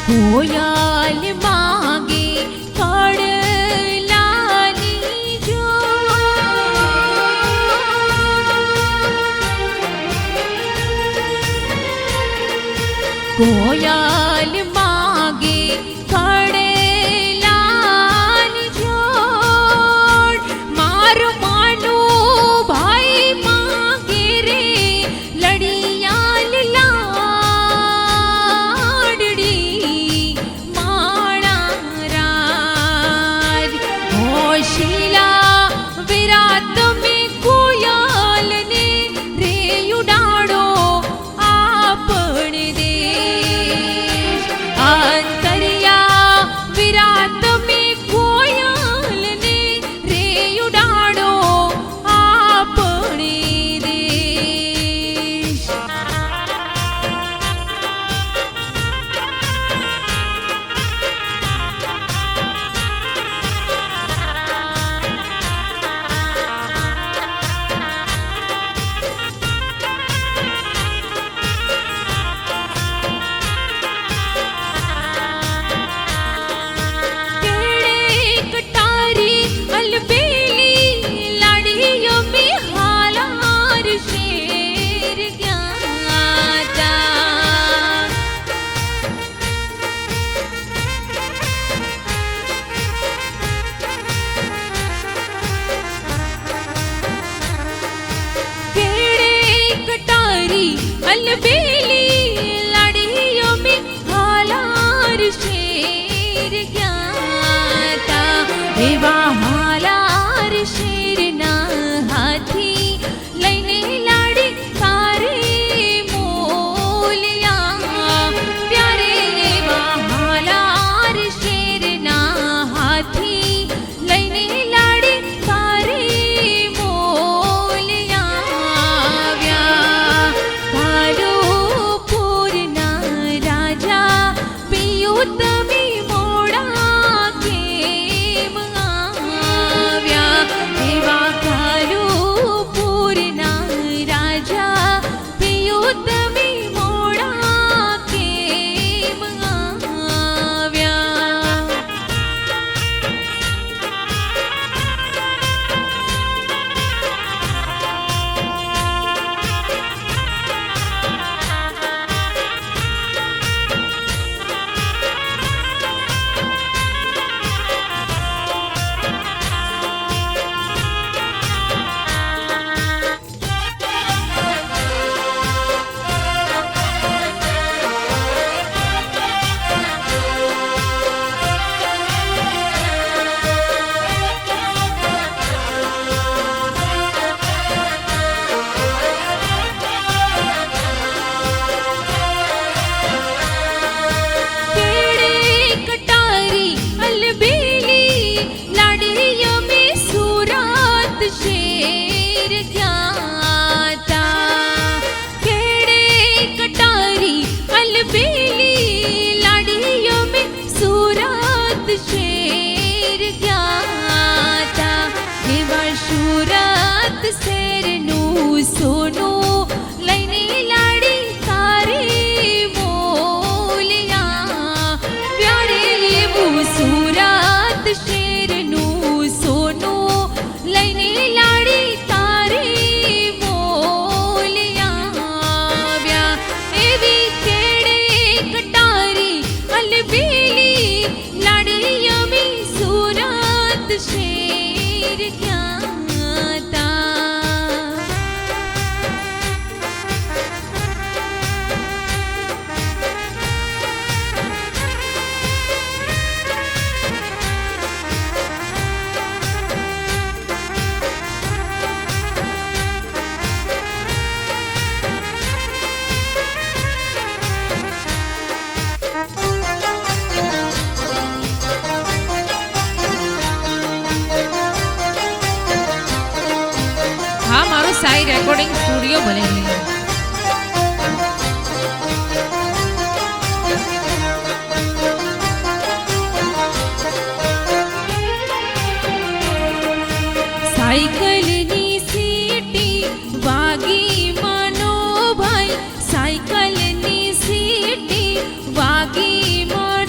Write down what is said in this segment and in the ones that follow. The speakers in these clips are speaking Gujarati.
કોયલ માગે કડલાની જોડ કોયલ માગે કડલાની જોડ મારું માનું ભાઈ માગે રે લડિયાલ લાડડી માણા રાજ હોશીલા વિરાત મેં કોયલ ને રે ઉડાડો આપણ દેશ અંતરિયા વિરાત મેં કોયલ ને રે ઉડાડો આપણ દેશ कटारी अलबेली लाड़ियों में हालार शेर ज्ञाता केड़े कटारी अलबेली लाड़ियों में हालार शेर ज्ञाता એવા હાલાર શેરના હાથી લઈને લાડી તારે મોલિયા ત્યારે એવા હાલાર શેરના હાથી લઈને લાડી તારે મોલિયા ભાલુપુરના રાજા પિયું તમે મોડા કેમ આવ્યા એવા ભાલુપુરના રાજા પિયું તમે મોડા કેમ આવ્યા केड़े कटारी अलबेली लाड़ियों में सूरत शेर ज्ञाता केड़े कटारी अलबेली लाड़ियों में सूरत शेर ज्ञाता એવા સુરત શેરનું સોનું લઈને લાડી તારે મોલિયા પ્યારે એવું સુરત શેરનું સોનું લઈને લાડી તારે મોલિયા એવી કેડે કટારી अलबेली लाड़ी अमी सूरत शेर ज्ञाता साई रेकॉर्डिंग स्टूडियो बनेली साइकिल नी सीटी वागी मनो भाई साइकिल नी सीटी वागी मन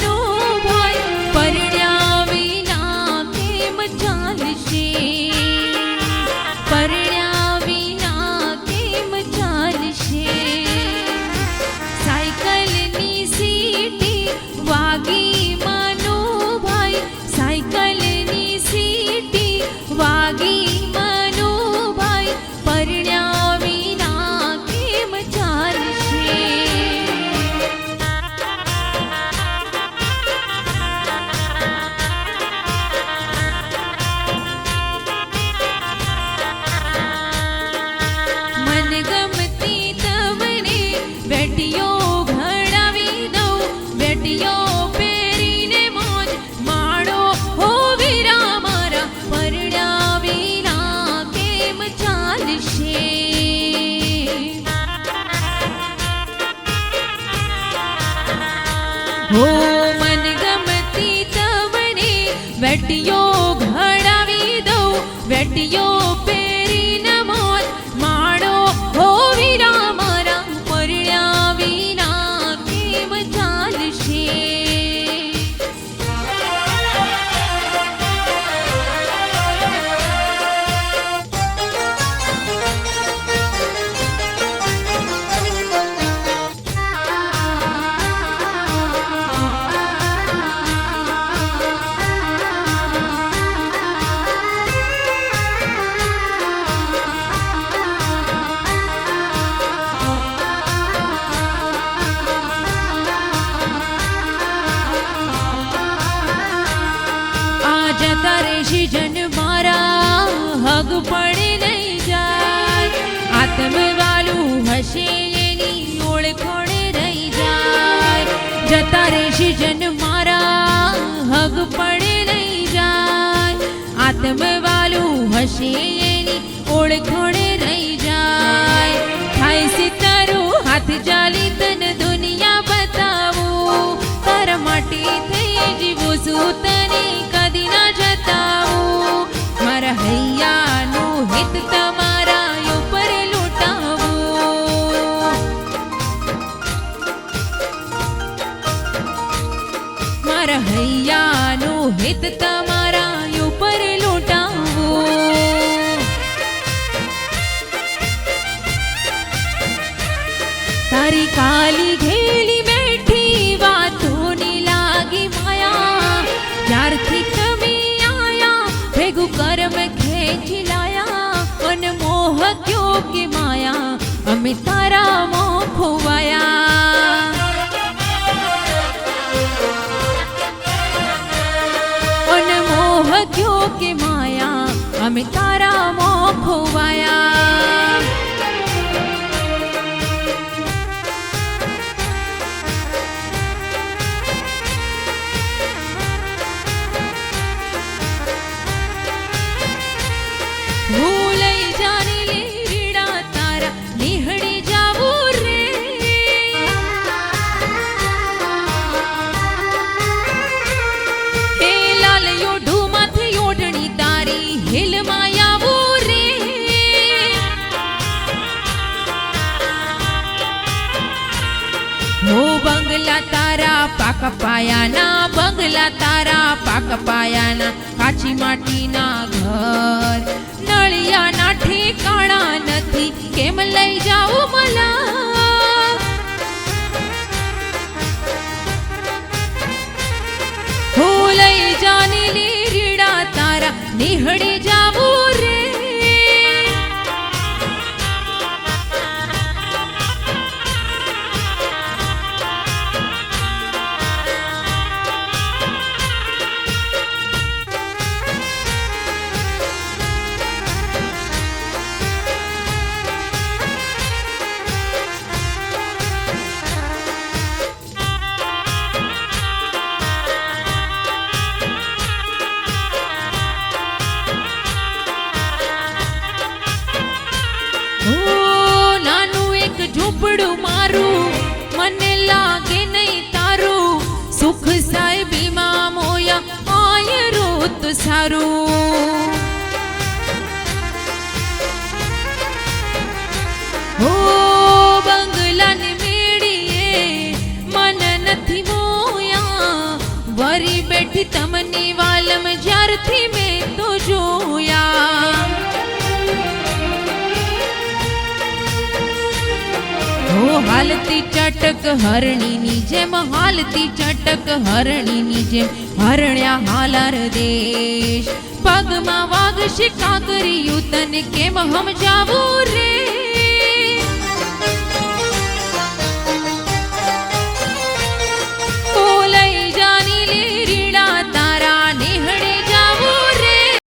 વેટીઓ ઘડાવી દઉં, વેટીઓ પહેરીને મોજ માણો હો વીરા મારા, પરણ્યા વિના કેમ ચાલશે? હો મન ગમતી તમને વેટીઓ ઘડાવી દઉં, વેટીઓ પહેરીને મોજ માણો હો વીરા મારા, પરણ્યા વિના કેમ ચાલશે? જતા રહેશે જન મારા, હગ પડે નહીં જાય, આત્મવાલું હશે એની ઓળખોણ રહી જાય. જતા રહેશે જન મારા, હગ પડે નહીં જાય, આત્મવાલું હશે એની ઓળખોણ રહી જાય. થાય સિતારું હાથ ચાલી તને દુનિયા બતાવું, તારા માટે થઈ જીવું છું તને કદી ના જતાવું, મારા હૈયાનું હિત તમારા ઉપર લૂંટાવું, મારા હૈયાનું હિત તમારા ઉપર લૂંટાવું. તારી કાલી ઘેલી બેઠી વાતોની લાગી માયા, જ્યારથી તમે આયા ભેગું કર્મ ખેંચી લાયા, અને મોહ ક્યો કે માયા અમે તારા મોહ ખોવાયા, અને મોહ ક્યો કે માયા અમે તારા મોહ ખોવાયા. ભૂલઈ જાને લીડા તારા નિહળી જાવું રે, હે લાલયો ઢૂમાંથી ઓઢણી તારી હિલમાં આવું રે. હો બંગલા તારા પાક પાયાના, બંગલા તારા પાક પાયાના, કાચી માટીના ઘર નળિયાના ઠેકાણા નથી, કેમ લઈ જાઉં મલા? હો લઈ જાને લીરડા તારા નિહળી જાવું રે. ઝૂંપડું મારું મને લાગે નહીં તારું, સુખ સાહેબીમાં મોયા આય રોત સારું. હો બંગલાની મેળીએ મન નથી મોયા, વરી બેઠી તમને વાલમ જ્યારથી મેં તો જોયા. હાલતી ચટક હરણીની જેમ, હાલતી ચટક હરણીની જેમ, હરણ્યા હાલાર દેશ પગમાં વાગશે કાંકરિયું તને કેમ સમજાવું?